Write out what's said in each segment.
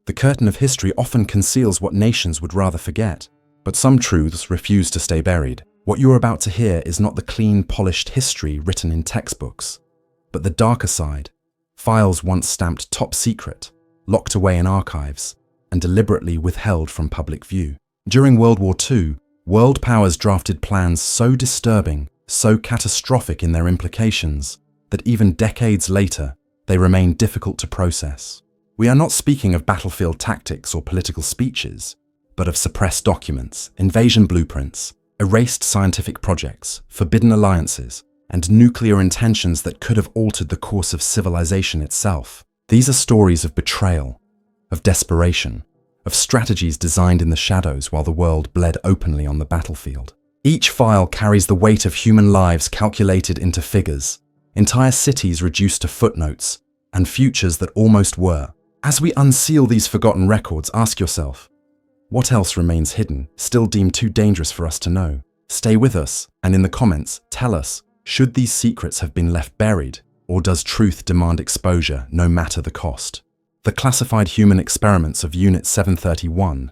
The curtain of history often conceals what nations would rather forget, but some truths refuse to stay buried. What you're about to hear is not the clean, polished history written in textbooks, but the darker side, files once stamped top secret, locked away in archives, and deliberately withheld from public view. During World War II, world powers drafted plans so disturbing, so catastrophic in their implications, that even decades later, they remain difficult to process. We are not speaking of battlefield tactics or political speeches, but of suppressed documents, invasion blueprints, erased scientific projects, forbidden alliances, and nuclear intentions that could have altered the course of civilization itself. These are stories of betrayal, of desperation, of strategies designed in the shadows while the world bled openly on the battlefield. Each file carries the weight of human lives calculated into figures, entire cities reduced to footnotes, and futures that almost were. As we unseal these forgotten records, ask yourself, what else remains hidden, still deemed too dangerous for us to know? Stay with us, and in the comments, tell us, should these secrets have been left buried, or does truth demand exposure no matter the cost? The classified human experiments of Unit 731.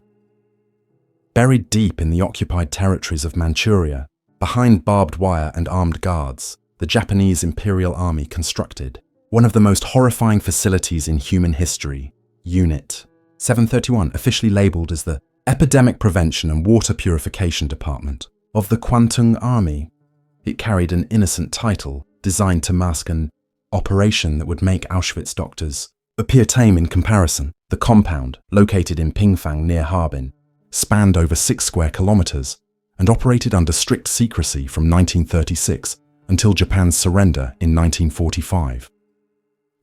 Buried deep in the occupied territories of Manchuria, behind barbed wire and armed guards, the Japanese Imperial Army constructed one of the most horrifying facilities in human history. Unit 731, officially labeled as the Epidemic Prevention and Water Purification Department of the Kwantung Army. It carried an innocent title designed to mask an operation that would make Auschwitz doctors appear tame in comparison. The compound, located in Pingfang near Harbin, spanned over 6 square kilometers and operated under strict secrecy from 1936 until Japan's surrender in 1945.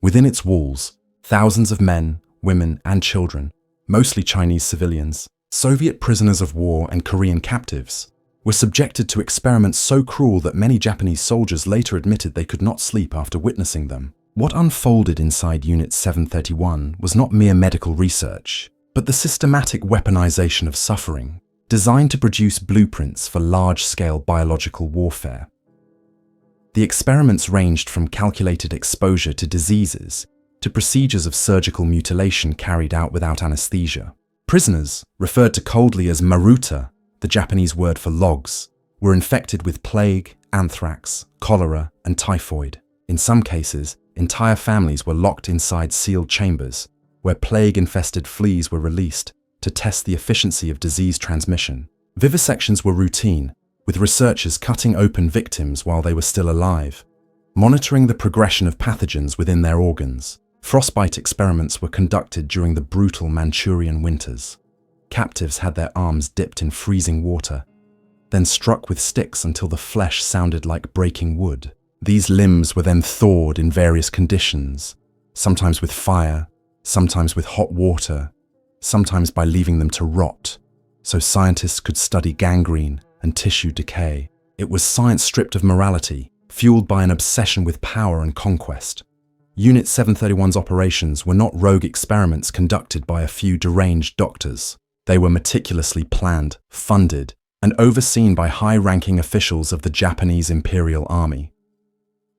Within its walls, thousands of men, women, and children, mostly Chinese civilians, Soviet prisoners of war and Korean captives, were subjected to experiments so cruel that many Japanese soldiers later admitted they could not sleep after witnessing them. What unfolded inside Unit 731 was not mere medical research, but the systematic weaponization of suffering, designed to produce blueprints for large-scale biological warfare. The experiments ranged from calculated exposure to diseases to procedures of surgical mutilation carried out without anesthesia. Prisoners, referred to coldly as maruta, the Japanese word for logs, were infected with plague, anthrax, cholera, and typhoid. In some cases, entire families were locked inside sealed chambers, where plague-infested fleas were released to test the efficiency of disease transmission. Vivisections were routine, with researchers cutting open victims while they were still alive, monitoring the progression of pathogens within their organs. Frostbite experiments were conducted during the brutal Manchurian winters. Captives had their arms dipped in freezing water, then struck with sticks until the flesh sounded like breaking wood. These limbs were then thawed in various conditions, sometimes with fire, sometimes with hot water, sometimes by leaving them to rot, so scientists could study gangrene and tissue decay. It was science stripped of morality, fueled by an obsession with power and conquest. Unit 731's operations were not rogue experiments conducted by a few deranged doctors. They were meticulously planned, funded, and overseen by high-ranking officials of the Japanese Imperial Army.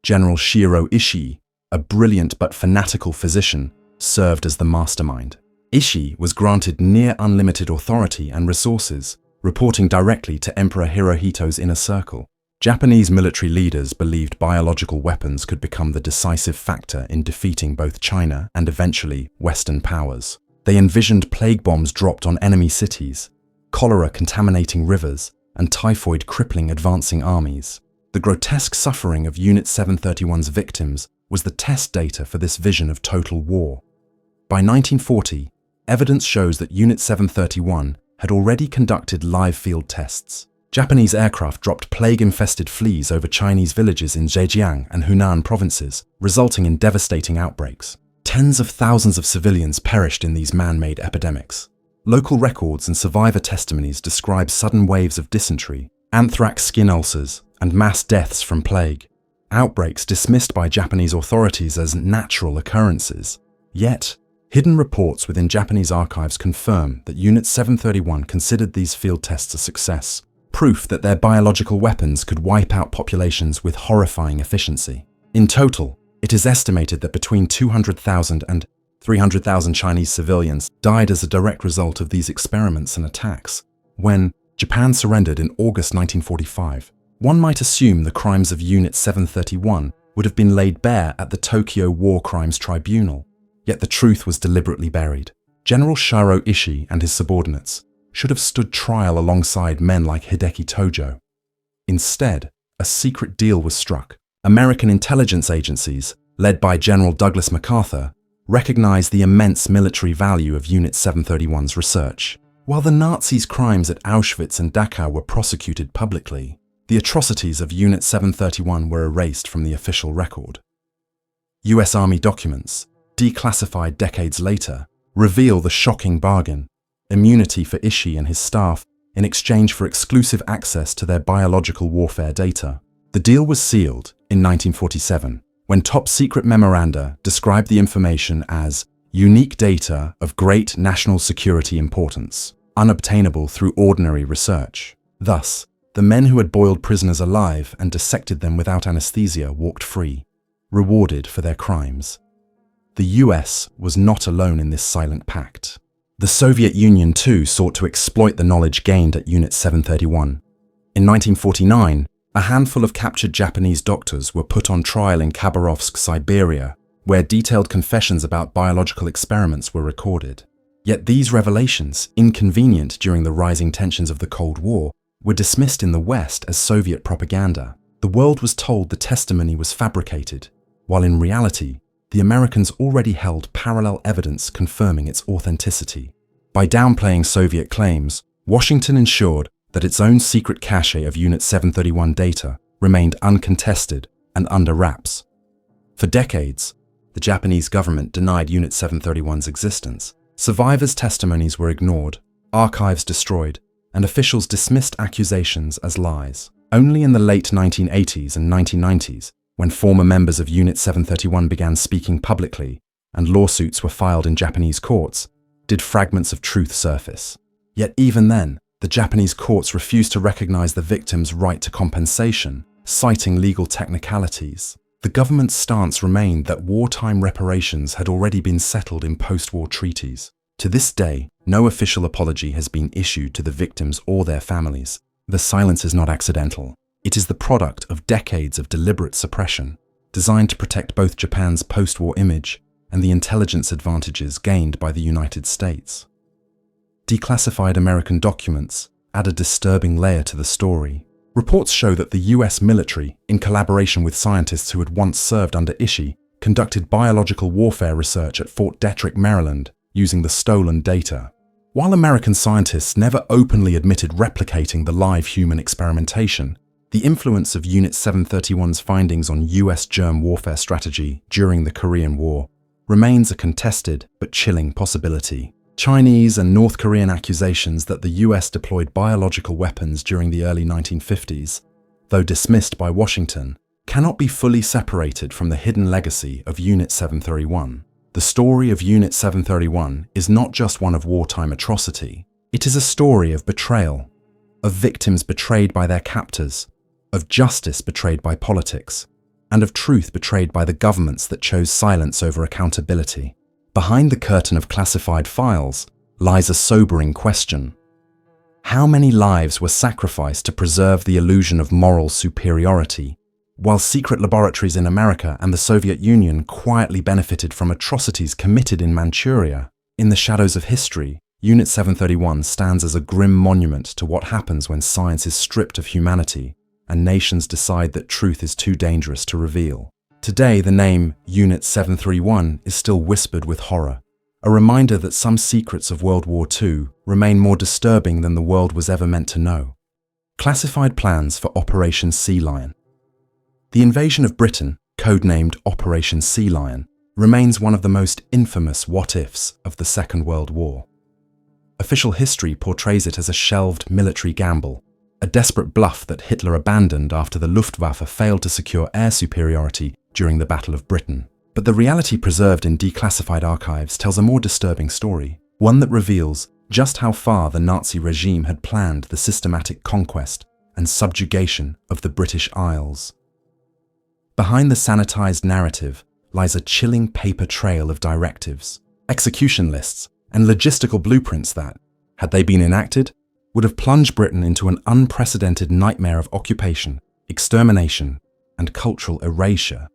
General Shiro Ishii, a brilliant but fanatical physician, served as the mastermind. Ishii was granted near unlimited authority and resources, reporting directly to Emperor Hirohito's inner circle. Japanese military leaders believed biological weapons could become the decisive factor in defeating both China and eventually Western powers. They envisioned plague bombs dropped on enemy cities, cholera contaminating rivers, and typhoid crippling advancing armies. The grotesque suffering of Unit 731's victims was the test data for this vision of total war. By 1940, evidence shows that Unit 731 had already conducted live field tests. Japanese aircraft dropped plague-infested fleas over Chinese villages in Zhejiang and Hunan provinces, resulting in devastating outbreaks. Tens of thousands of civilians perished in these man-made epidemics. Local records and survivor testimonies describe sudden waves of dysentery, anthrax skin ulcers, and mass deaths from plague. Outbreaks dismissed by Japanese authorities as natural occurrences. Yet, hidden reports within Japanese archives confirm that Unit 731 considered these field tests a success, proof that their biological weapons could wipe out populations with horrifying efficiency. In total, it is estimated that between 200,000 and 300,000 Chinese civilians died as a direct result of these experiments and attacks. When Japan surrendered in August 1945, one might assume the crimes of Unit 731 would have been laid bare at the Tokyo War Crimes Tribunal. Yet the truth was deliberately buried. General Shiro Ishii and his subordinates should have stood trial alongside men like Hideki Tojo. Instead, a secret deal was struck. American intelligence agencies, led by General Douglas MacArthur, recognized the immense military value of Unit 731's research. While the Nazis' crimes at Auschwitz and Dachau were prosecuted publicly, the atrocities of Unit 731 were erased from the official record. US Army documents, declassified decades later, reveal the shocking bargain: immunity for Ishii and his staff in exchange for exclusive access to their biological warfare data. The deal was sealed in 1947, when top-secret memoranda described the information as unique data of great national security importance, unobtainable through ordinary research. Thus, the men who had boiled prisoners alive and dissected them without anesthesia walked free, rewarded for their crimes. The US was not alone in this silent pact. The Soviet Union too sought to exploit the knowledge gained at Unit 731. In 1949, a handful of captured Japanese doctors were put on trial in Khabarovsk, Siberia, where detailed confessions about biological experiments were recorded. Yet these revelations, inconvenient during the rising tensions of the Cold War, were dismissed in the West as Soviet propaganda. The world was told the testimony was fabricated, while in reality, the Americans already held parallel evidence confirming its authenticity. By downplaying Soviet claims, Washington ensured that its own secret cache of Unit 731 data remained uncontested and under wraps. For decades, the Japanese government denied Unit 731's existence. Survivors' testimonies were ignored, archives destroyed, and officials dismissed accusations as lies. Only in the late 1980s and 1990s, when former members of Unit 731 began speaking publicly and lawsuits were filed in Japanese courts, did fragments of truth surface. Yet even then, the Japanese courts refused to recognize the victims' right to compensation, citing legal technicalities. The government's stance remained that wartime reparations had already been settled in post-war treaties. To this day, no official apology has been issued to the victims or their families. The silence is not accidental. It is the product of decades of deliberate suppression, designed to protect both Japan's post-war image and the intelligence advantages gained by the United States. Declassified American documents add a disturbing layer to the story. Reports show that the US military, in collaboration with scientists who had once served under Ishii, conducted biological warfare research at Fort Detrick, Maryland, using the stolen data. While American scientists never openly admitted replicating the live human experimentation, the influence of Unit 731's findings on US germ warfare strategy during the Korean War remains a contested but chilling possibility. Chinese and North Korean accusations that the US deployed biological weapons during the early 1950s, though dismissed by Washington, cannot be fully separated from the hidden legacy of Unit 731. The story of Unit 731 is not just one of wartime atrocity. It is a story of betrayal, of victims betrayed by their captors, of justice betrayed by politics, and of truth betrayed by the governments that chose silence over accountability. Behind the curtain of classified files lies a sobering question. How many lives were sacrificed to preserve the illusion of moral superiority, while secret laboratories in America and the Soviet Union quietly benefited from atrocities committed in Manchuria? In the shadows of history, Unit 731 stands as a grim monument to what happens when science is stripped of humanity and nations decide that truth is too dangerous to reveal. Today, the name Unit 731 is still whispered with horror, a reminder that some secrets of World War II remain more disturbing than the world was ever meant to know. Classified plans for Operation Sea Lion. The invasion of Britain, codenamed Operation Sea Lion, remains one of the most infamous what-ifs of the Second World War. Official history portrays it as a shelved military gamble, a desperate bluff that Hitler abandoned after the Luftwaffe failed to secure air superiority during the Battle of Britain. But the reality preserved in declassified archives tells a more disturbing story, one that reveals just how far the Nazi regime had planned the systematic conquest and subjugation of the British Isles. Behind the sanitized narrative lies a chilling paper trail of directives, execution lists, and logistical blueprints that, had they been enacted, would have plunged Britain into an unprecedented nightmare of occupation, extermination, and cultural erasure.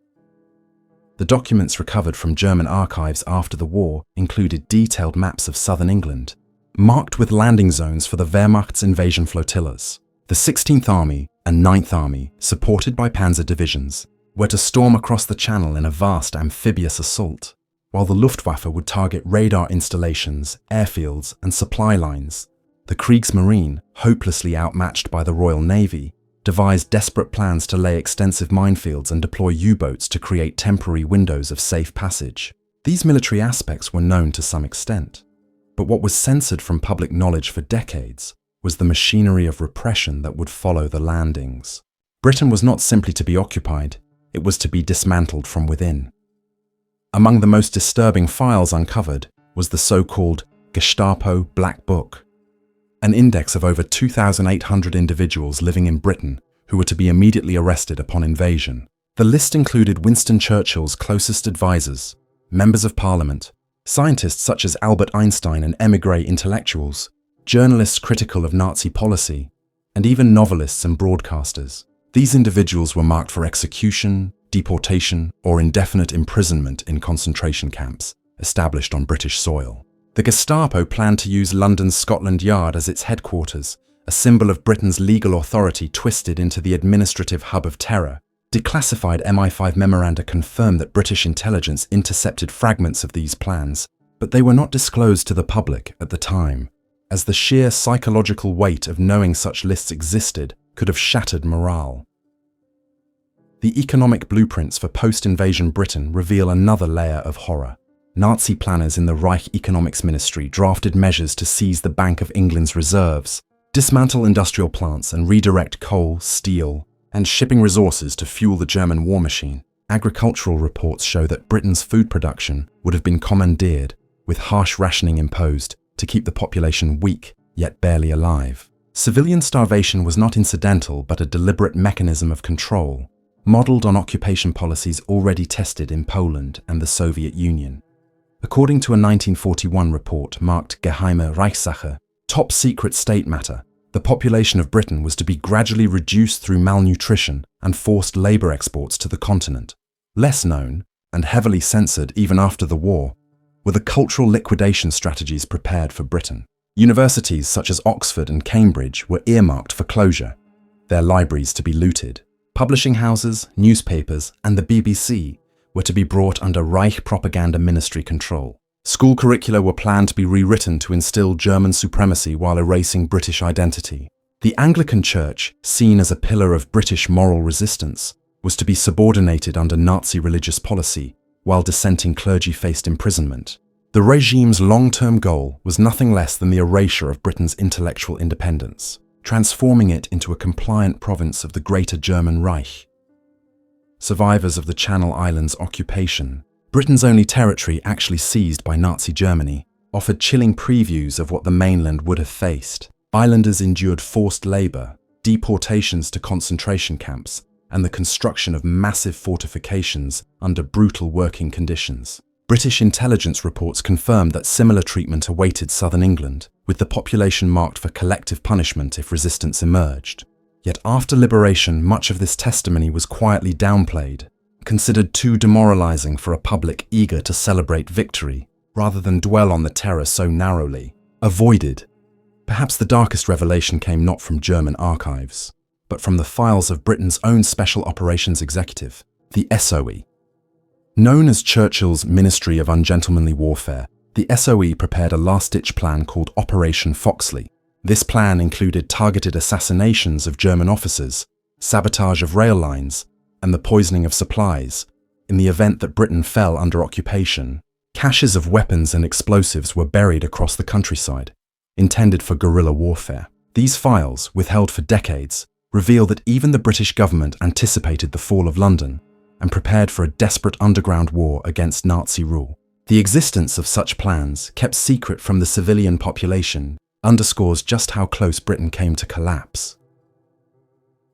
The documents recovered from German archives after the war included detailed maps of southern England, marked with landing zones for the Wehrmacht's invasion flotillas. The 16th Army and 9th Army, supported by panzer divisions, were to storm across the Channel in a vast amphibious assault, while the Luftwaffe would target radar installations, airfields, and supply lines. The Kriegsmarine, hopelessly outmatched by the Royal Navy, devised desperate plans to lay extensive minefields and deploy U-boats to create temporary windows of safe passage. These military aspects were known to some extent, but what was censored from public knowledge for decades was the machinery of repression that would follow the landings. Britain was not simply to be occupied, it was to be dismantled from within. Among the most disturbing files uncovered was the so-called Gestapo Black Book, an index of over 2,800 individuals living in Britain who were to be immediately arrested upon invasion. The list included Winston Churchill's closest advisors, members of parliament, scientists such as Albert Einstein and émigré intellectuals, journalists critical of Nazi policy, and even novelists and broadcasters. These individuals were marked for execution, deportation, or indefinite imprisonment in concentration camps established on British soil. The Gestapo planned to use London's Scotland Yard as its headquarters, a symbol of Britain's legal authority twisted into the administrative hub of terror. Declassified MI5 memoranda confirm that British intelligence intercepted fragments of these plans, but they were not disclosed to the public at the time, as the sheer psychological weight of knowing such lists existed could have shattered morale. The economic blueprints for post-invasion Britain reveal another layer of horror. Nazi planners in the Reich Economics Ministry drafted measures to seize the Bank of England's reserves, dismantle industrial plants and redirect coal, steel, and shipping resources to fuel the German war machine. Agricultural reports show that Britain's food production would have been commandeered, with harsh rationing imposed to keep the population weak yet barely alive. Civilian starvation was not incidental but a deliberate mechanism of control, modelled on occupation policies already tested in Poland and the Soviet Union. According to a 1941 report marked Geheime Reichssache, top secret state matter, the population of Britain was to be gradually reduced through malnutrition and forced labour exports to the continent. Less known, and heavily censored even after the war, were the cultural liquidation strategies prepared for Britain. Universities such as Oxford and Cambridge were earmarked for closure, their libraries to be looted. Publishing houses, newspapers, and the BBC were to be brought under Reich propaganda ministry control. School curricula were planned to be rewritten to instill German supremacy while erasing British identity. The Anglican Church, seen as a pillar of British moral resistance, was to be subordinated under Nazi religious policy, while dissenting clergy faced imprisonment. The regime's long-term goal was nothing less than the erasure of Britain's intellectual independence, transforming it into a compliant province of the Greater German Reich. Survivors of the Channel Islands occupation, Britain's only territory actually seized by Nazi Germany, offered chilling previews of what the mainland would have faced. Islanders endured forced labour, deportations to concentration camps, and the construction of massive fortifications under brutal working conditions. British intelligence reports confirmed that similar treatment awaited southern England, with the population marked for collective punishment if resistance emerged. Yet after liberation, much of this testimony was quietly downplayed, considered too demoralizing for a public eager to celebrate victory, rather than dwell on the terror so narrowly. Avoided. Perhaps the darkest revelation came not from German archives, but from the files of Britain's own Special Operations Executive, the SOE. Known as Churchill's Ministry of Ungentlemanly Warfare, the SOE prepared a last-ditch plan called Operation Foxley. This plan included targeted assassinations of German officers, sabotage of rail lines, and the poisoning of supplies. In the event that Britain fell under occupation, caches of weapons and explosives were buried across the countryside, intended for guerrilla warfare. These files, withheld for decades, reveal that even the British government anticipated the fall of London and prepared for a desperate underground war against Nazi rule. The existence of such plans, kept secret from the civilian population, underscores just how close Britain came to collapse.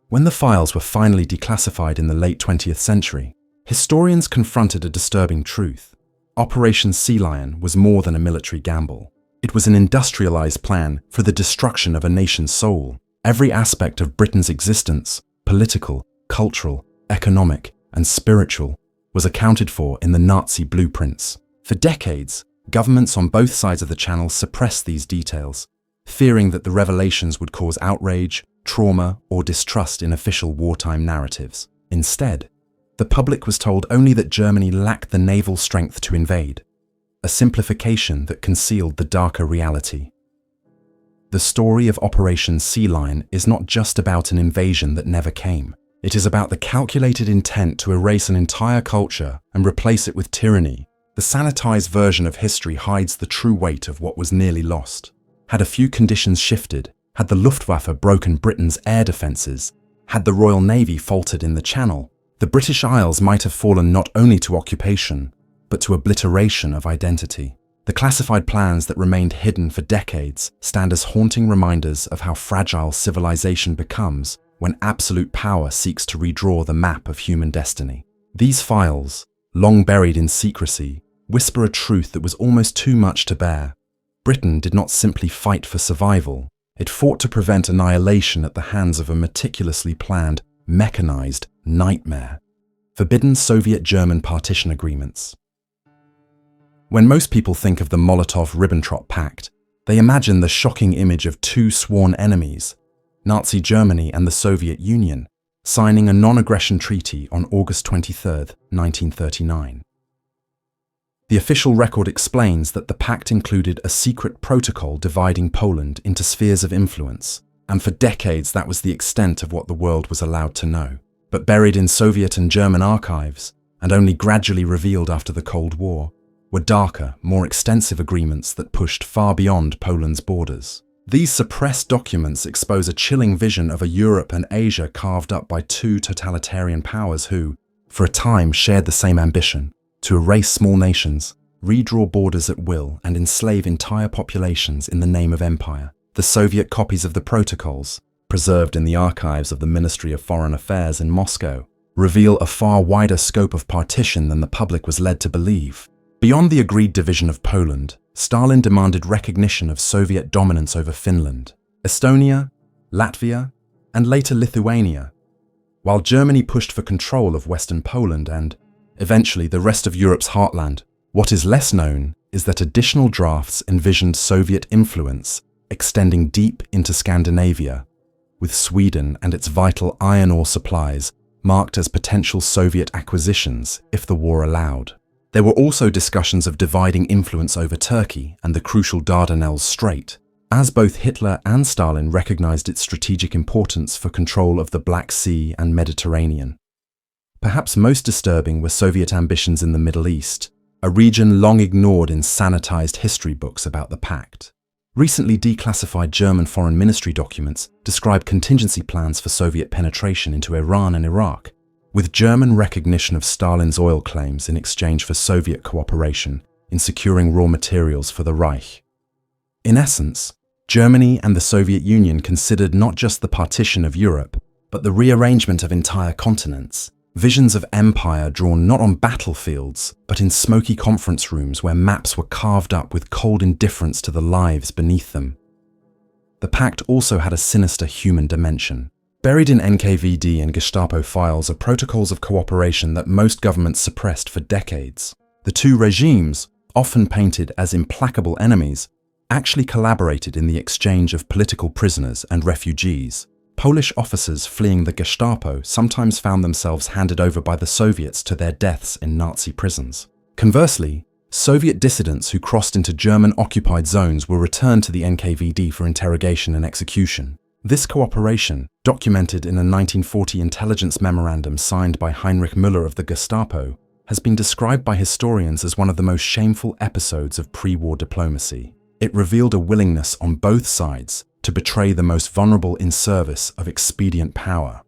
When the files were finally declassified in the late 20th century, historians confronted a disturbing truth. Operation Sea Lion was more than a military gamble. It was an industrialized plan for the destruction of a nation's soul. Every aspect of Britain's existence, political, cultural, economic, and spiritual, was accounted for in the Nazi blueprints. For decades, governments on both sides of the Channel suppressed these details, fearing that the revelations would cause outrage, trauma, or distrust in official wartime narratives. Instead, the public was told only that Germany lacked the naval strength to invade, a simplification that concealed the darker reality. The story of Operation Sea Lion is not just about an invasion that never came. It is about the calculated intent to erase an entire culture and replace it with tyranny. The sanitized version of history hides the true weight of what was nearly lost. Had a few conditions shifted, had the Luftwaffe broken Britain's air defences, had the Royal Navy faltered in the Channel, the British Isles might have fallen not only to occupation, but to obliteration of identity. The classified plans that remained hidden for decades stand as haunting reminders of how fragile civilization becomes when absolute power seeks to redraw the map of human destiny. These files, long buried in secrecy, whisper a truth that was almost too much to bear. Britain did not simply fight for survival, it fought to prevent annihilation at the hands of a meticulously planned, mechanized nightmare. Forbidden Soviet-German partition agreements. When most people think of the Molotov-Ribbentrop Pact, they imagine the shocking image of two sworn enemies, Nazi Germany and the Soviet Union, signing a non-aggression treaty on August 23, 1939. The official record explains that the pact included a secret protocol dividing Poland into spheres of influence, and for decades that was the extent of what the world was allowed to know. But buried in Soviet and German archives, and only gradually revealed after the Cold War, were darker, more extensive agreements that pushed far beyond Poland's borders. These suppressed documents expose a chilling vision of a Europe and Asia carved up by two totalitarian powers who, for a time, shared the same ambition: to erase small nations, redraw borders at will, and enslave entire populations in the name of empire. The Soviet copies of the protocols, preserved in the archives of the Ministry of Foreign Affairs in Moscow, reveal a far wider scope of partition than the public was led to believe. Beyond the agreed division of Poland, Stalin demanded recognition of Soviet dominance over Finland, Estonia, Latvia, and later Lithuania, while Germany pushed for control of Western Poland and, eventually, the rest of Europe's heartland. What is less known is that additional drafts envisioned Soviet influence extending deep into Scandinavia, with Sweden and its vital iron ore supplies marked as potential Soviet acquisitions if the war allowed. There were also discussions of dividing influence over Turkey and the crucial Dardanelles Strait, as both Hitler and Stalin recognized its strategic importance for control of the Black Sea and Mediterranean. Perhaps most disturbing were Soviet ambitions in the Middle East, a region long ignored in sanitized history books about the pact. Recently declassified German Foreign Ministry documents describe contingency plans for Soviet penetration into Iran and Iraq, with German recognition of Stalin's oil claims in exchange for Soviet cooperation in securing raw materials for the Reich. In essence, Germany and the Soviet Union considered not just the partition of Europe, but the rearrangement of entire continents. Visions of empire drawn not on battlefields, but in smoky conference rooms where maps were carved up with cold indifference to the lives beneath them. The pact also had a sinister human dimension. Buried in NKVD and Gestapo files are protocols of cooperation that most governments suppressed for decades. The two regimes, often painted as implacable enemies, actually collaborated in the exchange of political prisoners and refugees. Polish officers fleeing the Gestapo sometimes found themselves handed over by the Soviets to their deaths in Nazi prisons. Conversely, Soviet dissidents who crossed into German-occupied zones were returned to the NKVD for interrogation and execution. This cooperation, documented in a 1940 intelligence memorandum signed by Heinrich Müller of the Gestapo, has been described by historians as one of the most shameful episodes of pre-war diplomacy. It revealed a willingness on both sides to betray the most vulnerable in service of expedient power.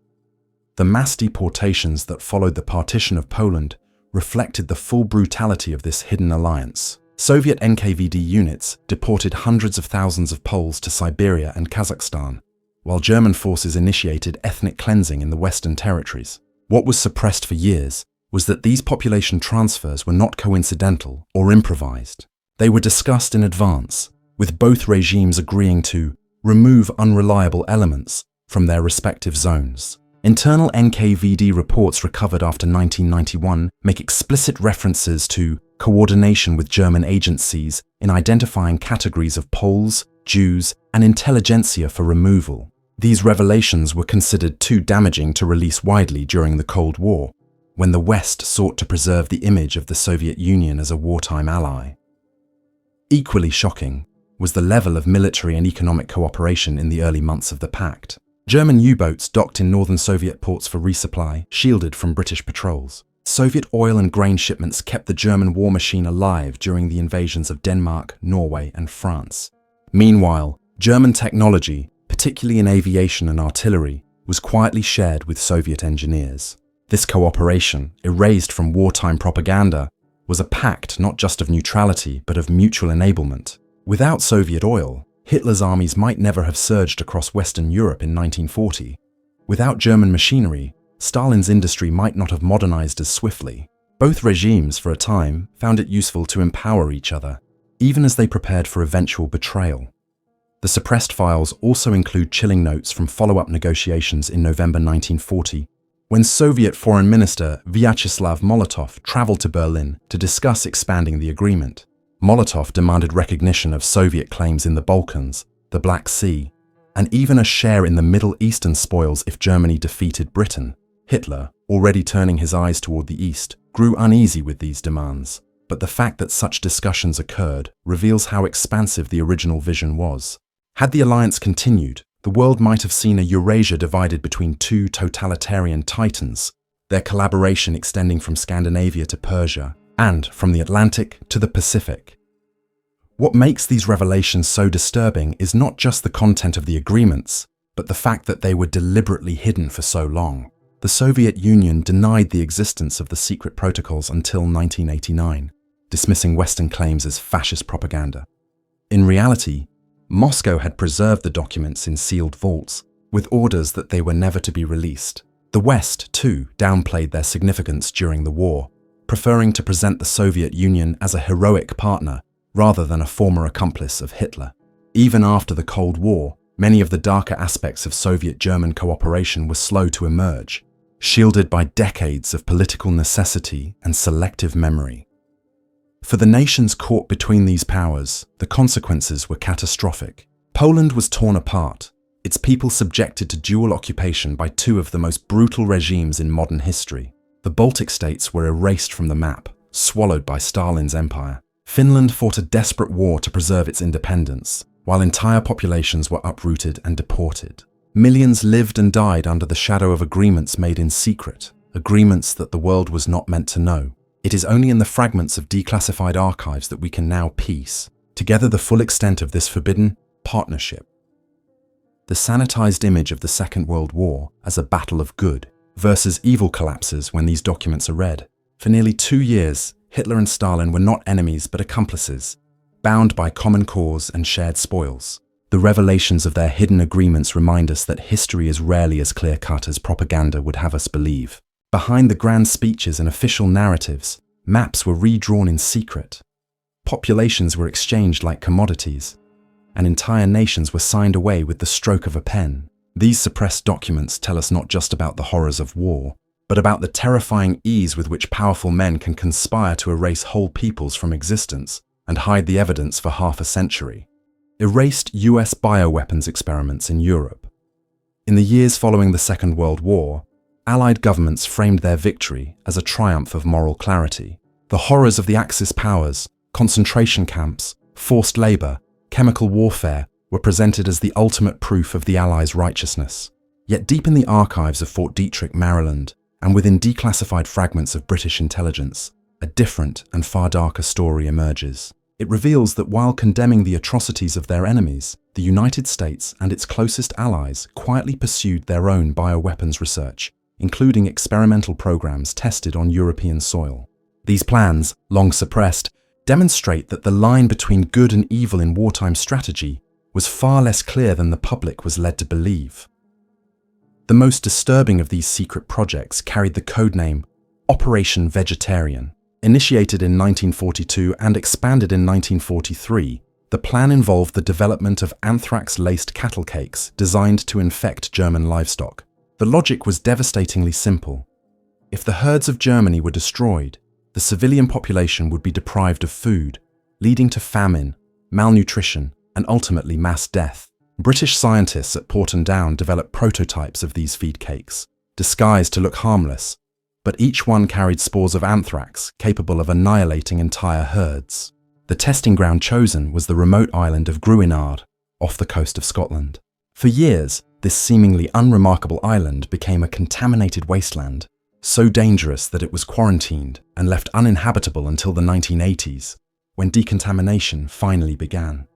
The mass deportations that followed the partition of Poland reflected the full brutality of this hidden alliance. Soviet NKVD units deported hundreds of thousands of Poles to Siberia and Kazakhstan, while German forces initiated ethnic cleansing in the Western territories. What was suppressed for years was that these population transfers were not coincidental or improvised. They were discussed in advance, with both regimes agreeing to remove unreliable elements from their respective zones. Internal NKVD reports recovered after 1991 make explicit references to coordination with German agencies in identifying categories of Poles, Jews, and intelligentsia for removal. These revelations were considered too damaging to release widely during the Cold War, when the West sought to preserve the image of the Soviet Union as a wartime ally. Equally shocking was the level of military and economic cooperation in the early months of the pact. German U-boats docked in northern Soviet ports for resupply, shielded from British patrols. Soviet oil and grain shipments kept the German war machine alive during the invasions of Denmark, Norway, and France. Meanwhile, German technology, particularly in aviation and artillery, was quietly shared with Soviet engineers. This cooperation, erased from wartime propaganda, was a pact not just of neutrality but of mutual enablement. Without Soviet oil, Hitler's armies might never have surged across Western Europe in 1940. Without German machinery, Stalin's industry might not have modernized as swiftly. Both regimes, for a time, found it useful to empower each other, even as they prepared for eventual betrayal. The suppressed files also include chilling notes from follow-up negotiations in November 1940, when Soviet Foreign Minister Vyacheslav Molotov traveled to Berlin to discuss expanding the agreement. Molotov demanded recognition of Soviet claims in the Balkans, the Black Sea, and even a share in the Middle Eastern spoils if Germany defeated Britain. Hitler, already turning his eyes toward the East, grew uneasy with these demands, but the fact that such discussions occurred reveals how expansive the original vision was. Had the alliance continued, the world might have seen a Eurasia divided between two totalitarian titans, their collaboration extending from Scandinavia to Persia, and from the Atlantic to the Pacific. What makes these revelations so disturbing is not just the content of the agreements, but the fact that they were deliberately hidden for so long. The Soviet Union denied the existence of the secret protocols until 1989, dismissing Western claims as fascist propaganda. In reality, Moscow had preserved the documents in sealed vaults, with orders that they were never to be released. The West, too, downplayed their significance during the war, preferring to present the Soviet Union as a heroic partner rather than a former accomplice of Hitler. Even after the Cold War, many of the darker aspects of Soviet-German cooperation were slow to emerge, shielded by decades of political necessity and selective memory. For the nations caught between these powers, the consequences were catastrophic. Poland was torn apart, its people subjected to dual occupation by two of the most brutal regimes in modern history. The Baltic states were erased from the map, swallowed by Stalin's empire. Finland fought a desperate war to preserve its independence, while entire populations were uprooted and deported. Millions lived and died under the shadow of agreements made in secret, agreements that the world was not meant to know. It is only in the fragments of declassified archives that we can now piece together the full extent of this forbidden partnership. The sanitized image of the Second World War as a battle of good versus evil collapses when these documents are read. For nearly 2 years, Hitler and Stalin were not enemies but accomplices, bound by common cause and shared spoils. The revelations of their hidden agreements remind us that history is rarely as clear-cut as propaganda would have us believe. Behind the grand speeches and official narratives, maps were redrawn in secret. Populations were exchanged like commodities, and entire nations were signed away with the stroke of a pen. These suppressed documents tell us not just about the horrors of war, but about the terrifying ease with which powerful men can conspire to erase whole peoples from existence and hide the evidence for half a century. Erased US bioweapons experiments in Europe. In the years following the Second World War, Allied governments framed their victory as a triumph of moral clarity. The horrors of the Axis powers, concentration camps, forced labor, chemical warfare were presented as the ultimate proof of the Allies' righteousness. Yet deep in the archives of Fort Detrick, Maryland, and within declassified fragments of British intelligence, a different and far darker story emerges. It reveals that while condemning the atrocities of their enemies, the United States and its closest allies quietly pursued their own bioweapons research, including experimental programs tested on European soil. These plans, long suppressed, demonstrate that the line between good and evil in wartime strategy was far less clear than the public was led to believe. The most disturbing of these secret projects carried the codename Operation Vegetarian. Initiated in 1942 and expanded in 1943, the plan involved the development of anthrax-laced cattle cakes designed to infect German livestock. The logic was devastatingly simple. If the herds of Germany were destroyed, the civilian population would be deprived of food, leading to famine, malnutrition, and ultimately mass death. British scientists at Porton Down developed prototypes of these feed cakes, disguised to look harmless, but each one carried spores of anthrax capable of annihilating entire herds. The testing ground chosen was the remote island of WWII, off the coast of Scotland. For years, this seemingly unremarkable island became a contaminated wasteland, so dangerous that it was quarantined and left uninhabitable until the 1980s, when decontamination finally began.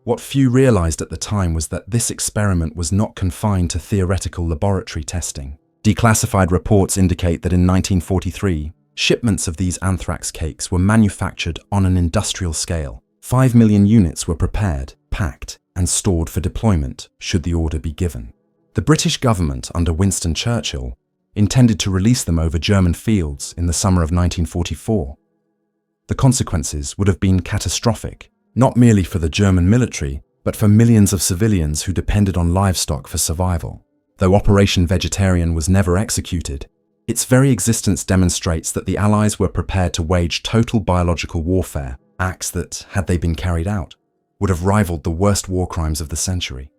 What few realized at the time was that this experiment was not confined to theoretical laboratory testing. Declassified reports indicate that in 1943, shipments of these anthrax cakes were manufactured on an industrial scale. 5 million units were prepared, packed, and stored for deployment should the order be given. The British government, under Winston Churchill, intended to release them over German fields in the summer of 1944. The consequences would have been catastrophic, not merely for the German military, but for millions of civilians who depended on livestock for survival. Though Operation Vegetarian was never executed, its very existence demonstrates that the Allies were prepared to wage total biological warfare, acts that, had they been carried out, would have rivaled the worst war crimes of the century.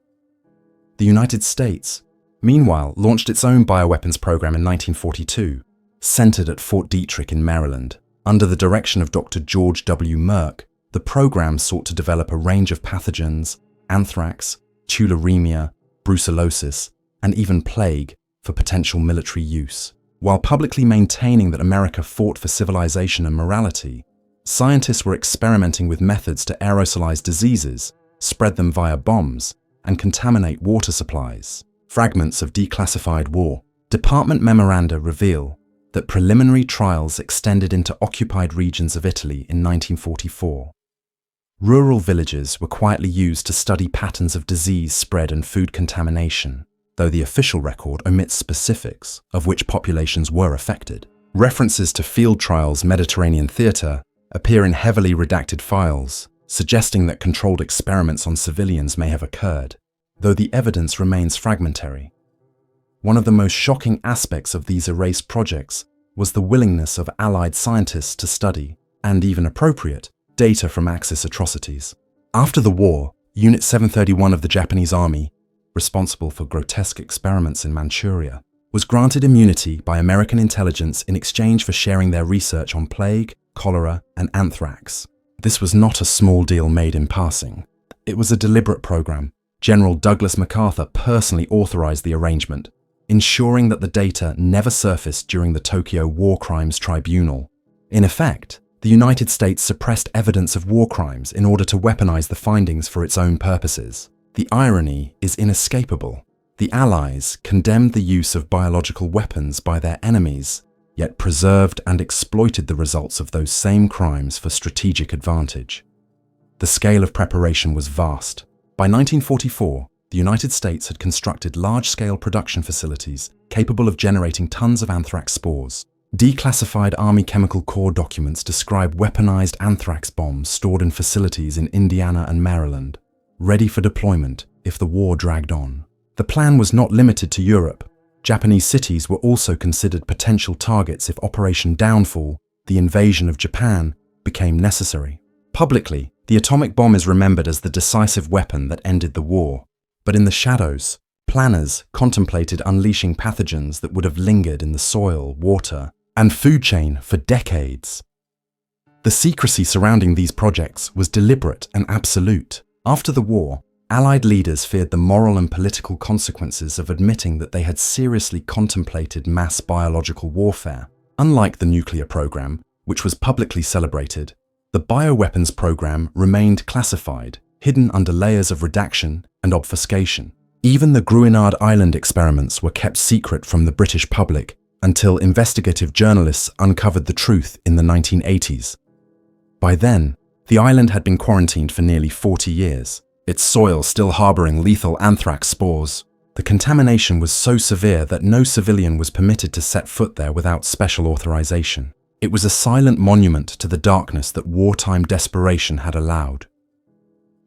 The United States, meanwhile, launched its own bioweapons program in 1942, centered at Fort Detrick in Maryland. Under the direction of Dr. George W. Merck, the program sought to develop a range of pathogens, anthrax, tularemia, brucellosis, and even plague for potential military use. While publicly maintaining that America fought for civilization and morality, scientists were experimenting with methods to aerosolize diseases, spread them via bombs, and contaminate water supplies. Fragments of declassified war. Department memoranda reveal that preliminary trials extended into occupied regions of Italy in 1944. Rural villages were quietly used to study patterns of disease spread and food contamination, though the official record omits specifics of which populations were affected. References to field trials Mediterranean theatre appear in heavily redacted files, suggesting that controlled experiments on civilians may have occurred, though the evidence remains fragmentary. One of the most shocking aspects of these erased projects was the willingness of Allied scientists to study, and even appropriate, data from Axis atrocities. After the war, Unit 731 of the Japanese Army, responsible for grotesque experiments in Manchuria, was granted immunity by American intelligence in exchange for sharing their research on plague, cholera, and anthrax. This was not a small deal made in passing. It was a deliberate program. General Douglas MacArthur personally authorized the arrangement, ensuring that the data never surfaced during the Tokyo War Crimes Tribunal. In effect, the United States suppressed evidence of war crimes in order to weaponize the findings for its own purposes. The irony is inescapable. The Allies condemned the use of biological weapons by their enemies, yet preserved and exploited the results of those same crimes for strategic advantage. The scale of preparation was vast. By 1944, the United States had constructed large-scale production facilities capable of generating tons of anthrax spores. Declassified Army Chemical Corps documents describe weaponized anthrax bombs stored in facilities in Indiana and Maryland, ready for deployment if the war dragged on. The plan was not limited to Europe. Japanese cities were also considered potential targets if Operation Downfall, the invasion of Japan, became necessary. Publicly, the atomic bomb is remembered as the decisive weapon that ended the war. But in the shadows, planners contemplated unleashing pathogens that would have lingered in the soil, water, and food chain for decades. The secrecy surrounding these projects was deliberate and absolute. After the war, Allied leaders feared the moral and political consequences of admitting that they had seriously contemplated mass biological warfare. Unlike the nuclear program, which was publicly celebrated, the bioweapons program remained classified, hidden under layers of redaction and obfuscation. Even the WWII Island experiments were kept secret from the British public until investigative journalists uncovered the truth in the 1980s. By then, the island had been quarantined for nearly 40 years, its soil still harboring lethal anthrax spores. The contamination was so severe that no civilian was permitted to set foot there without special authorization. It was a silent monument to the darkness that wartime desperation had allowed.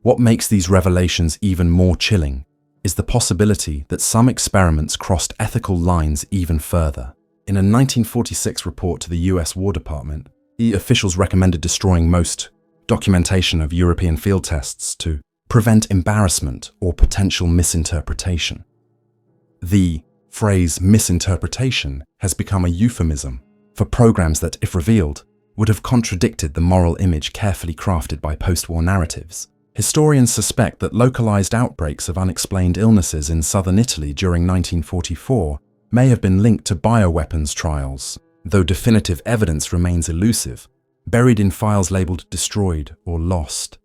What makes these revelations even more chilling is the possibility that some experiments crossed ethical lines even further. In a 1946 report to the US War Department, officials recommended destroying most documentation of European field tests to prevent embarrassment or potential misinterpretation. The phrase misinterpretation has become a euphemism for programs that, if revealed, would have contradicted the moral image carefully crafted by post-war narratives. Historians suspect that localized outbreaks of unexplained illnesses in southern Italy during 1944 may have been linked to bioweapons trials, though definitive evidence remains elusive, buried in files labeled destroyed or lost.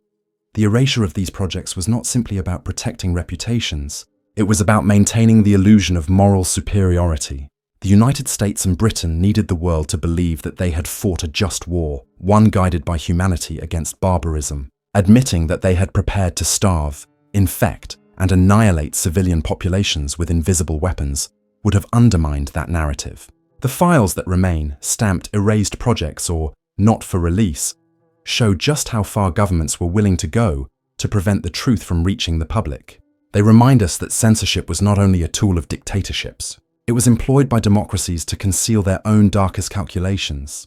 The erasure of these projects was not simply about protecting reputations, it was about maintaining the illusion of moral superiority. The United States and Britain needed the world to believe that they had fought a just war, one guided by humanity against barbarism. Admitting that they had prepared to starve, infect, and annihilate civilian populations with invisible weapons would have undermined that narrative. The files that remain, stamped erased projects or not for release, show just how far governments were willing to go to prevent the truth from reaching the public. They remind us that censorship was not only a tool of dictatorships, it was employed by democracies to conceal their own darkest calculations.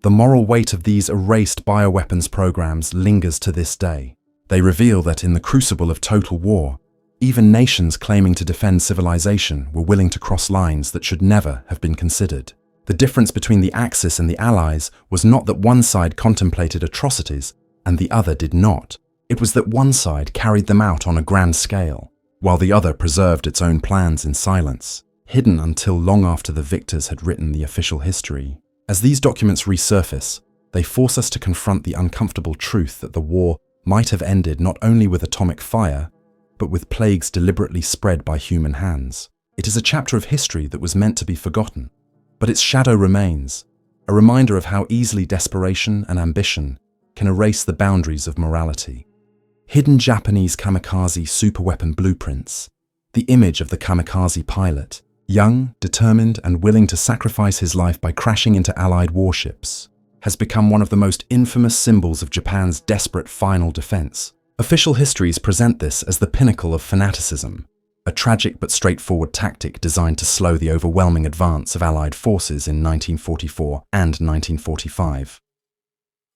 The moral weight of these erased bioweapons programs lingers to this day. They reveal that in the crucible of total war, even nations claiming to defend civilization were willing to cross lines that should never have been considered. The difference between the Axis and the Allies was not that one side contemplated atrocities and the other did not. It was that one side carried them out on a grand scale, while the other preserved its own plans in silence, hidden until long after the victors had written the official history. As these documents resurface, they force us to confront the uncomfortable truth that the war might have ended not only with atomic fire, but with plagues deliberately spread by human hands. It is a chapter of history that was meant to be forgotten, but its shadow remains, a reminder of how easily desperation and ambition can erase the boundaries of morality. Hidden Japanese kamikaze superweapon blueprints, the image of the kamikaze pilot, young, determined, and willing to sacrifice his life by crashing into Allied warships, has become one of the most infamous symbols of Japan's desperate final defense. Official histories present this as the pinnacle of fanaticism, a tragic but straightforward tactic designed to slow the overwhelming advance of Allied forces in 1944 and 1945.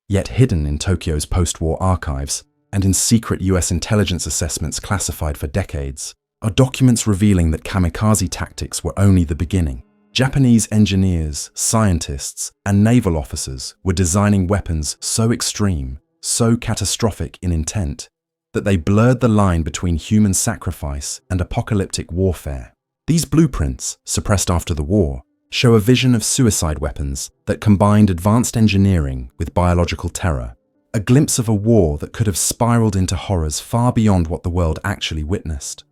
Yet hidden in Tokyo's post-war archives, and in secret US intelligence assessments classified for decades, are documents revealing that kamikaze tactics were only the beginning. Japanese engineers, scientists, and naval officers were designing weapons so extreme, so catastrophic in intent, that they blurred the line between human sacrifice and apocalyptic warfare. These blueprints, suppressed after the war, show a vision of suicide weapons that combined advanced engineering with biological terror, a glimpse of a war that could have spiraled into horrors far beyond what the world actually witnessed.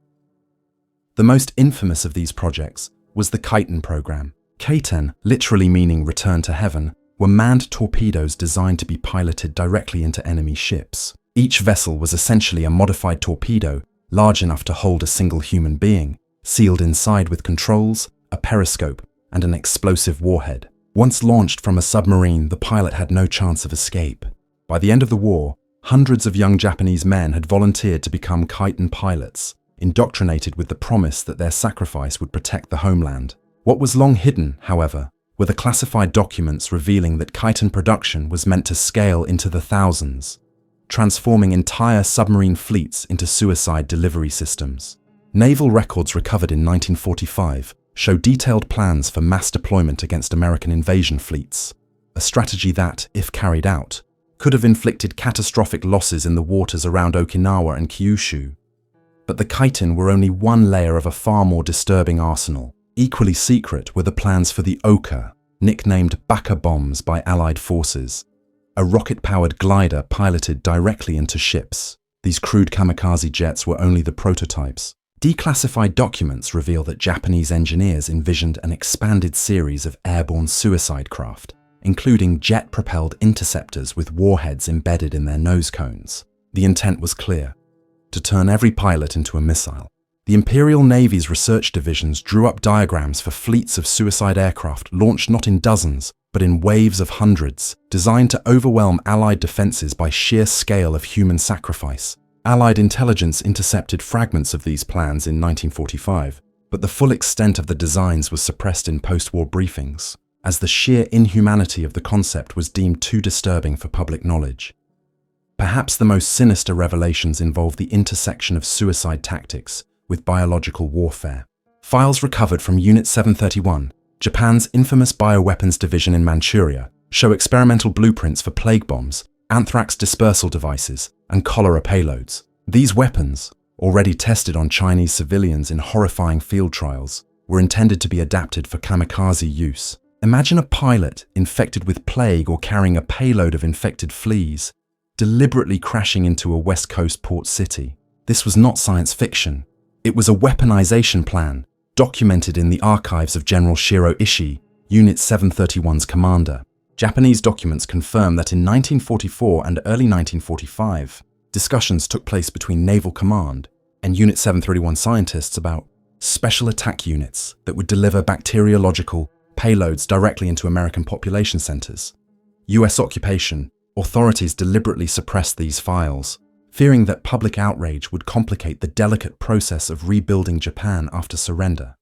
The most infamous of these projects was the Kaiten program. Kaiten, literally meaning return to heaven, were manned torpedoes designed to be piloted directly into enemy ships. Each vessel was essentially a modified torpedo, large enough to hold a single human being, sealed inside with controls, a periscope, and an explosive warhead. Once launched from a submarine, the pilot had no chance of escape. By the end of the war, hundreds of young Japanese men had volunteered to become Kaiten pilots, indoctrinated with the promise that their sacrifice would protect the homeland. What was long hidden, however, were the classified documents revealing that Kaiten production was meant to scale into the thousands, transforming entire submarine fleets into suicide delivery systems. Naval records recovered in 1945 show detailed plans for mass deployment against American invasion fleets, a strategy that, if carried out, could have inflicted catastrophic losses in the waters around Okinawa and Kyushu. But the Kaiten were only one layer of a far more disturbing arsenal. Equally secret were the plans for the Oka, nicknamed Baka bombs by Allied forces, a rocket-powered glider piloted directly into ships. These crude kamikaze jets were only the prototypes. Declassified documents reveal that Japanese engineers envisioned an expanded series of airborne suicide craft, including jet-propelled interceptors with warheads embedded in their nose cones. The intent was clear: to turn every pilot into a missile. The Imperial Navy's research divisions drew up diagrams for fleets of suicide aircraft launched not in dozens, but in waves of hundreds, designed to overwhelm Allied defenses by sheer scale of human sacrifice. Allied intelligence intercepted fragments of these plans in 1945, but the full extent of the designs was suppressed in post-war briefings, as the sheer inhumanity of the concept was deemed too disturbing for public knowledge. Perhaps the most sinister revelations involve the intersection of suicide tactics with biological warfare. Files recovered from Unit 731, Japan's infamous bioweapons division in Manchuria, show experimental blueprints for plague bombs, anthrax dispersal devices, and cholera payloads. These weapons, already tested on Chinese civilians in horrifying field trials, were intended to be adapted for kamikaze use. Imagine a pilot infected with plague or carrying a payload of infected fleas, deliberately crashing into a West Coast port city. This was not science fiction. It was a weaponization plan, documented in the archives of General Shiro Ishii, Unit 731's commander. Japanese documents confirm that in 1944 and early 1945, discussions took place between Naval Command and Unit 731 scientists about special attack units that would deliver bacteriological payloads directly into American population centers. US occupation authorities deliberately suppressed these files, fearing that public outrage would complicate the delicate process of rebuilding Japan after surrender.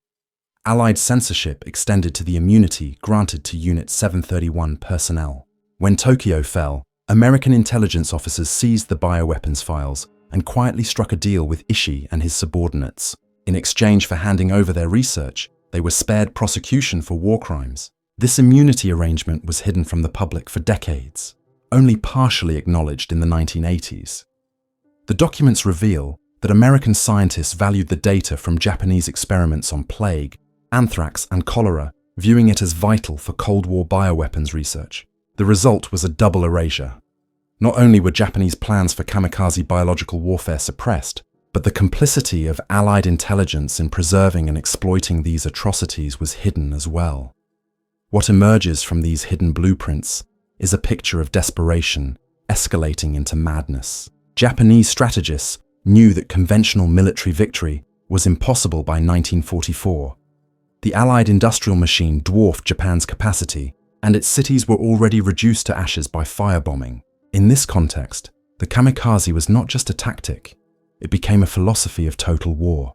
Allied censorship extended to the immunity granted to Unit 731 personnel. When Tokyo fell, American intelligence officers seized the bioweapons files and quietly struck a deal with Ishii and his subordinates. In exchange for handing over their research, they were spared prosecution for war crimes. This immunity arrangement was hidden from the public for decades, only partially acknowledged in the 1980s. The documents reveal that American scientists valued the data from Japanese experiments on plague, anthrax, and cholera, viewing it as vital for Cold War bioweapons research. The result was a double erasure. Not only were Japanese plans for kamikaze biological warfare suppressed, but the complicity of Allied intelligence in preserving and exploiting these atrocities was hidden as well. What emerges from these hidden blueprints is a picture of desperation escalating into madness. Japanese strategists knew that conventional military victory was impossible by 1944. The Allied industrial machine dwarfed Japan's capacity, and its cities were already reduced to ashes by firebombing. In this context, the kamikaze was not just a tactic, it became a philosophy of total war,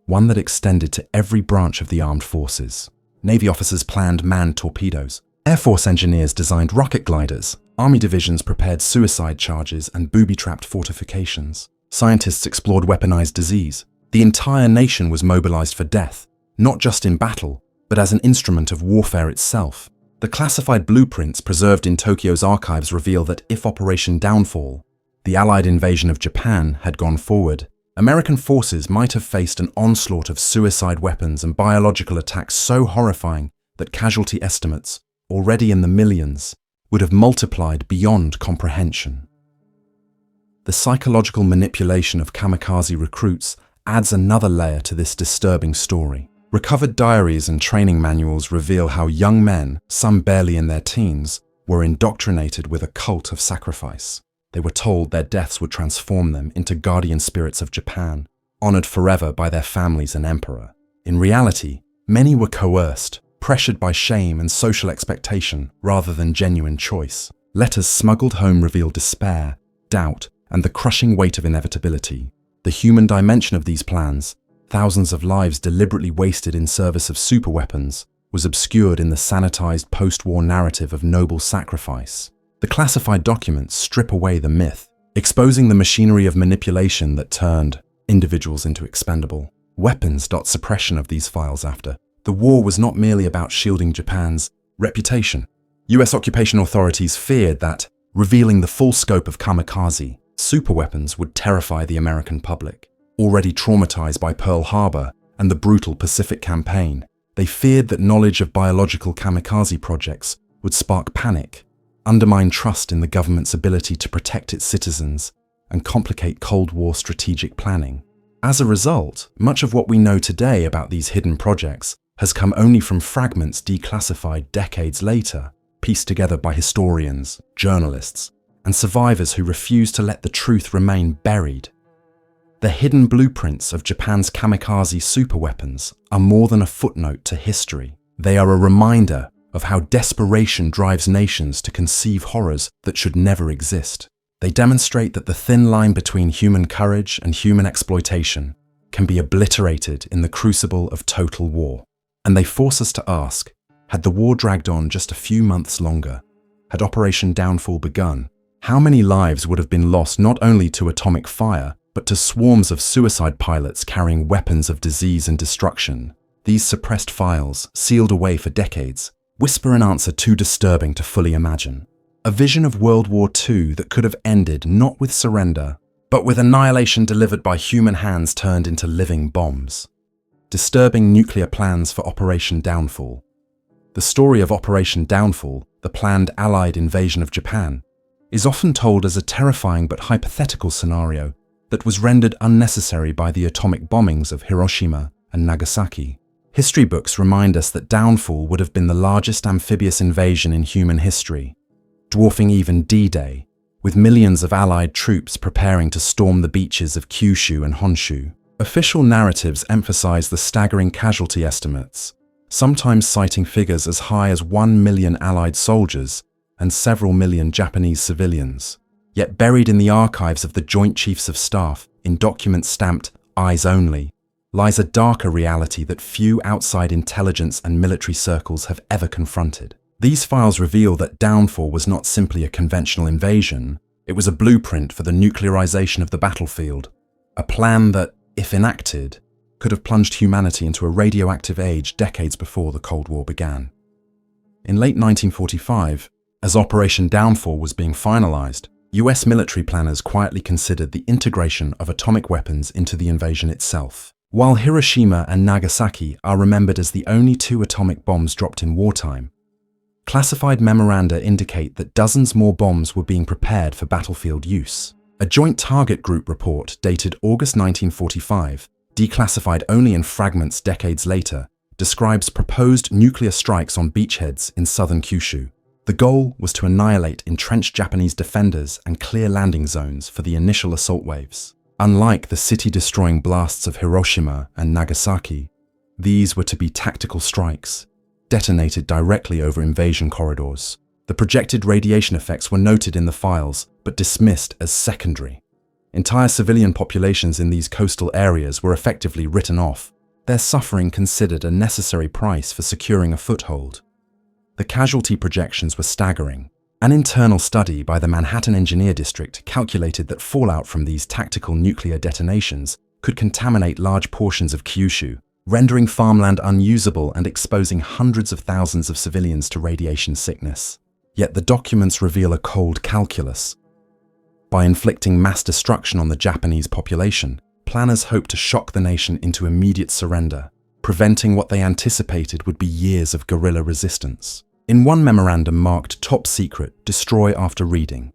one that extended to every branch of the armed forces. Navy officers planned manned torpedoes. Air Force engineers designed rocket gliders. Army divisions prepared suicide charges and booby-trapped fortifications. Scientists explored weaponized disease. The entire nation was mobilized for death, not just in battle, but as an instrument of warfare itself. The classified blueprints preserved in Tokyo's archives reveal that if Operation Downfall, the Allied invasion of Japan, had gone forward, American forces might have faced an onslaught of suicide weapons and biological attacks so horrifying that casualty estimates, already in the millions, would have multiplied beyond comprehension. The psychological manipulation of kamikaze recruits adds another layer to this disturbing story. Recovered diaries and training manuals reveal how young men, some barely in their teens, were indoctrinated with a cult of sacrifice. They were told their deaths would transform them into guardian spirits of Japan, honored forever by their families and emperor. In reality, many were coerced, pressured by shame and social expectation rather than genuine choice. Letters smuggled home reveal despair, doubt, and the crushing weight of inevitability. The human dimension of these plans, thousands of lives deliberately wasted in service of superweapons, was obscured in the sanitized post-war narrative of noble sacrifice. The classified documents strip away the myth, exposing the machinery of manipulation that turned individuals into expendable weapons. Suppression of these files after the war was not merely about shielding Japan's reputation. US occupation authorities feared that, revealing the full scope of kamikaze, superweapons would terrify the American public. Already traumatized by Pearl Harbor and the brutal Pacific Campaign, they feared that knowledge of biological kamikaze projects would spark panic, undermine trust in the government's ability to protect its citizens, and complicate Cold War strategic planning. As a result, much of what we know today about these hidden projects has come only from fragments declassified decades later, pieced together by historians, journalists, and survivors who refuse to let the truth remain buried. The hidden blueprints of Japan's kamikaze superweapons are more than a footnote to history. They are a reminder of how desperation drives nations to conceive horrors that should never exist. They demonstrate that the thin line between human courage and human exploitation can be obliterated in the crucible of total war. And they force us to ask, had the war dragged on just a few months longer, had Operation Downfall begun, how many lives would have been lost not only to atomic fire, but to swarms of suicide pilots carrying weapons of disease and destruction? These suppressed files, sealed away for decades, whisper an answer too disturbing to fully imagine. A vision of World War II that could have ended not with surrender, but with annihilation delivered by human hands turned into living bombs. Disturbing nuclear plans for Operation Downfall. The story of Operation Downfall, the planned Allied invasion of Japan, is often told as a terrifying but hypothetical scenario that was rendered unnecessary by the atomic bombings of Hiroshima and Nagasaki. History books remind us that Downfall would have been the largest amphibious invasion in human history, dwarfing even D-Day, with millions of Allied troops preparing to storm the beaches of Kyushu and Honshu. Official narratives emphasize the staggering casualty estimates, sometimes citing figures as high as 1 million Allied soldiers and several million Japanese civilians. Yet buried in the archives of the Joint Chiefs of Staff, in documents stamped "Eyes Only," lies a darker reality that few outside intelligence and military circles have ever confronted. These files reveal that Downfall was not simply a conventional invasion, it was a blueprint for the nuclearization of the battlefield, a plan that, if enacted, could have plunged humanity into a radioactive age decades before the Cold War began. In late 1945, as Operation Downfall was being finalized, US military planners quietly considered the integration of atomic weapons into the invasion itself. While Hiroshima and Nagasaki are remembered as the only 2 atomic bombs dropped in wartime, classified memoranda indicate that dozens more bombs were being prepared for battlefield use. A Joint Target Group report dated August 1945, declassified only in fragments decades later, describes proposed nuclear strikes on beachheads in southern Kyushu. The goal was to annihilate entrenched Japanese defenders and clear landing zones for the initial assault waves. Unlike the city-destroying blasts of Hiroshima and Nagasaki, these were to be tactical strikes, detonated directly over invasion corridors. The projected radiation effects were noted in the files, but dismissed as secondary. Entire civilian populations in these coastal areas were effectively written off, their suffering considered a necessary price for securing a foothold. The casualty projections were staggering. An internal study by the Manhattan Engineer District calculated that fallout from these tactical nuclear detonations could contaminate large portions of Kyushu, rendering farmland unusable and exposing hundreds of thousands of civilians to radiation sickness. Yet the documents reveal a cold calculus. By inflicting mass destruction on the Japanese population, planners hoped to shock the nation into immediate surrender, preventing what they anticipated would be years of guerrilla resistance. In one memorandum marked Top Secret, Destroy After Reading,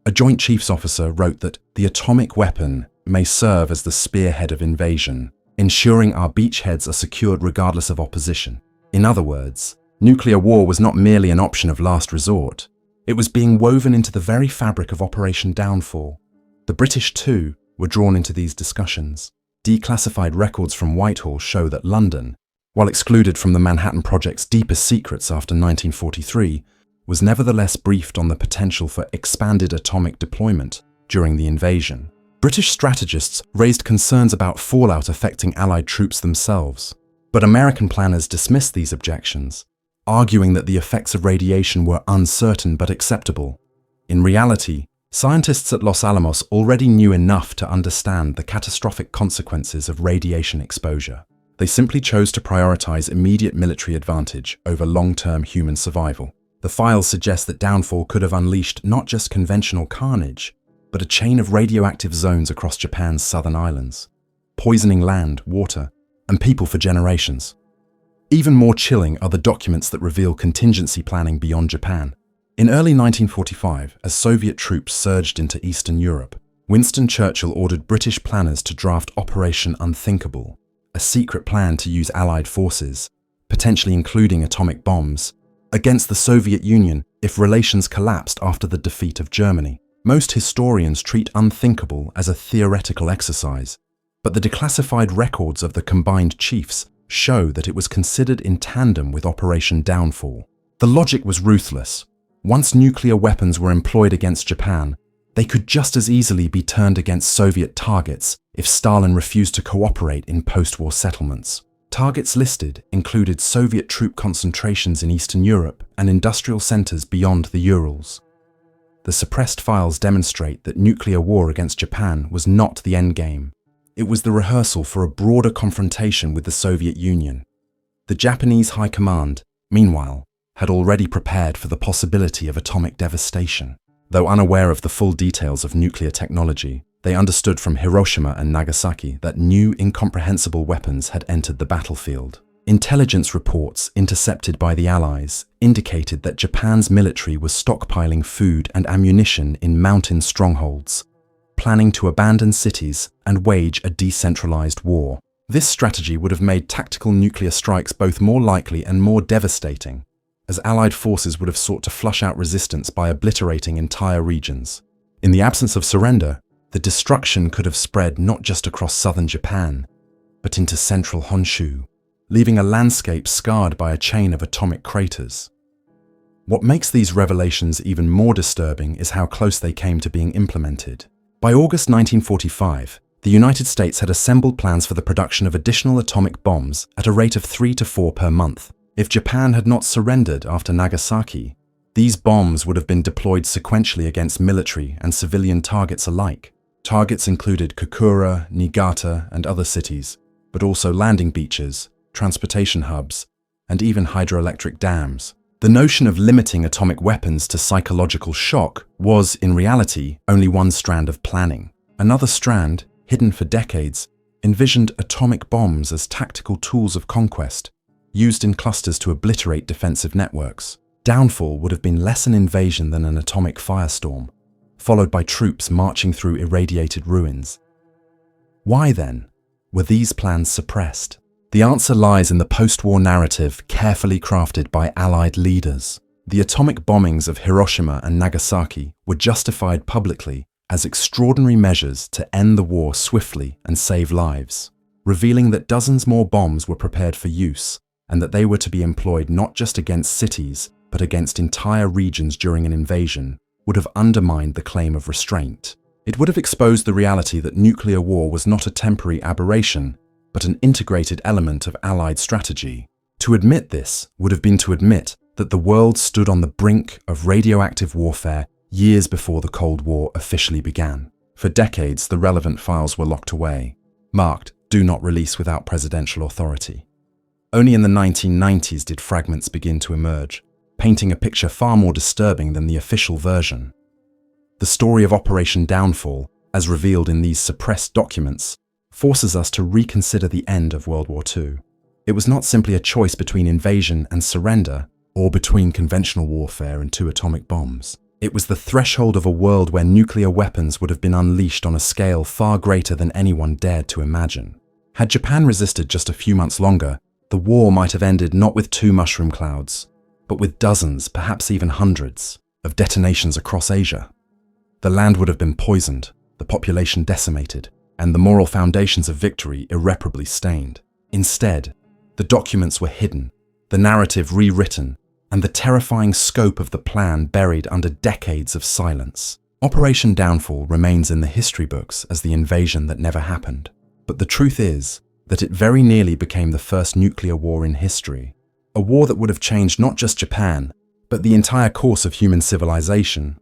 a Joint Chiefs officer wrote that the atomic weapon may serve as the spearhead of invasion, ensuring our beachheads are secured regardless of opposition. In other words, nuclear war was not merely an option of last resort. It was being woven into the very fabric of Operation Downfall. The British, too, were drawn into these discussions. Declassified records from Whitehall show that London, while excluded from the Manhattan Project's deepest secrets after 1943, was nevertheless briefed on the potential for expanded atomic deployment during the invasion. British strategists raised concerns about fallout affecting Allied troops themselves, but American planners dismissed these objections, arguing that the effects of radiation were uncertain but acceptable. In reality, scientists at Los Alamos already knew enough to understand the catastrophic consequences of radiation exposure. They simply chose to prioritize immediate military advantage over long-term human survival. The files suggest that Downfall could have unleashed not just conventional carnage, but a chain of radioactive zones across Japan's southern islands, poisoning land, water, and people for generations. Even more chilling are the documents that reveal contingency planning beyond Japan. In early 1945, as Soviet troops surged into Eastern Europe, Winston Churchill ordered British planners to draft Operation Unthinkable, a secret plan to use Allied forces, potentially including atomic bombs, against the Soviet Union if relations collapsed after the defeat of Germany. Most historians treat unthinkable as a theoretical exercise, but the declassified records of the combined chiefs show that it was considered in tandem with Operation Downfall. The logic was ruthless. Once nuclear weapons were employed against Japan, they could just as easily be turned against Soviet targets if Stalin refused to cooperate in post-war settlements. Targets listed included Soviet troop concentrations in Eastern Europe and industrial centers beyond the Urals. The suppressed files demonstrate that nuclear war against Japan was not the endgame. It was the rehearsal for a broader confrontation with the Soviet Union. The Japanese High Command, meanwhile, had already prepared for the possibility of atomic devastation. Though unaware of the full details of nuclear technology, they understood from Hiroshima and Nagasaki that new, incomprehensible weapons had entered the battlefield. Intelligence reports intercepted by the Allies indicated that Japan's military was stockpiling food and ammunition in mountain strongholds, planning to abandon cities and wage a decentralized war. This strategy would have made tactical nuclear strikes both more likely and more devastating, as Allied forces would have sought to flush out resistance by obliterating entire regions. In the absence of surrender, the destruction could have spread not just across southern Japan, but into central Honshu, leaving a landscape scarred by a chain of atomic craters. What makes these revelations even more disturbing is how close they came to being implemented. By August 1945, the United States had assembled plans for the production of additional atomic bombs at a rate of 3 to 4 per month. If Japan had not surrendered after Nagasaki, these bombs would have been deployed sequentially against military and civilian targets alike. Targets included Kokura, Niigata, and other cities, but also landing beaches, transportation hubs, and even hydroelectric dams. The notion of limiting atomic weapons to psychological shock was, in reality, only one strand of planning. Another strand, hidden for decades, envisioned atomic bombs as tactical tools of conquest, used in clusters to obliterate defensive networks. Downfall would have been less an invasion than an atomic firestorm, followed by troops marching through irradiated ruins. Why, then, were these plans suppressed? The answer lies in the post-war narrative carefully crafted by Allied leaders. The atomic bombings of Hiroshima and Nagasaki were justified publicly as extraordinary measures to end the war swiftly and save lives, revealing that dozens more bombs were prepared for use and that they were to be employed not just against cities but against entire regions during an invasion, would have undermined the claim of restraint. It would have exposed the reality that nuclear war was not a temporary aberration, but an integrated element of Allied strategy. To admit this would have been to admit that the world stood on the brink of radioactive warfare years before the Cold War officially began. For decades, the relevant files were locked away, marked "Do not release without presidential authority." Only in the 1990s did fragments begin to emerge, painting a picture far more disturbing than the official version. The story of Operation Downfall, as revealed in these suppressed documents, forces us to reconsider the end of World War II. It was not simply a choice between invasion and surrender, or between conventional warfare and 2 atomic bombs. It was the threshold of a world where nuclear weapons would have been unleashed on a scale far greater than anyone dared to imagine. Had Japan resisted just a few months longer, the war might have ended not with 2 mushroom clouds, but with dozens, perhaps even hundreds, of detonations across Asia. The land would have been poisoned, the population decimated, and the moral foundations of victory irreparably stained. Instead, the documents were hidden, the narrative rewritten, and the terrifying scope of the plan buried under decades of silence. Operation Downfall remains in the history books as the invasion that never happened. But the truth is that it very nearly became the first nuclear war in history. A war that would have changed not just Japan, but the entire course of human civilization